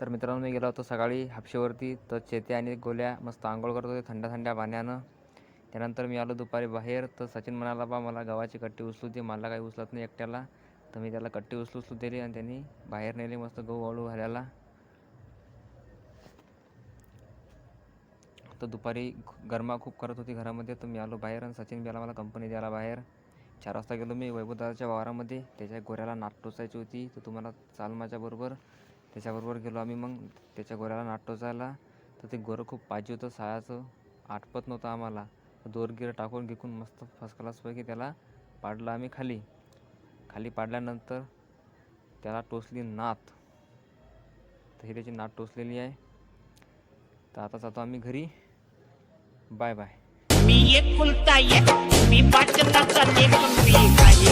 तर मित्रांनो, मी गेलो होतो सकाळी हापशेवरती. तर चेते आणि गोल्या मस्त आंघोळ करत होते थंड थंड पाण्यानं. त्यानंतर मी आलो दुपारी बाहेर. तर सचिन म्हणाला, बा मला गव्हाची कट्टी उचलू दे, मला काही उचलत नाही एकट्याला. तर मी त्याला कट्टी उचलू दिली आणि त्यांनी बाहेर नेली मस्त गहू वाळू घालायला. तर दुपारी गरमा खूप करत होती घरामध्ये. तर मी आलो बाहेर आणि सचिन गेला मला कंपनी द्यायला बाहेर. 4 वाजता गेलो मी वैभवदादाच्या वावरामध्ये. त्याच्या गोऱ्याला नाट टोचायची होती. तर तुम्हाला चाल माझ्याबरोबर. त्याच्याबरोबर गेलो आम्ही. मग त्याच्या गोऱ्याला नाट टोचायला. तर ते गोरं खूप पाहिजे होतं सायाचं, आटपत नव्हतं आम्हाला. दोरगिर टाकून गिकून मस्त फर्स्ट क्लासपैकी त्याला पाडलं आम्ही खाली पाडल्यानंतर त्याला टोचली नात. तर ही त्याची नात टोचलेली आहे. तर आता जातो आम्ही घरी. Bye bye. मी एक फुलता एक मी पाचताचा लेख मी काही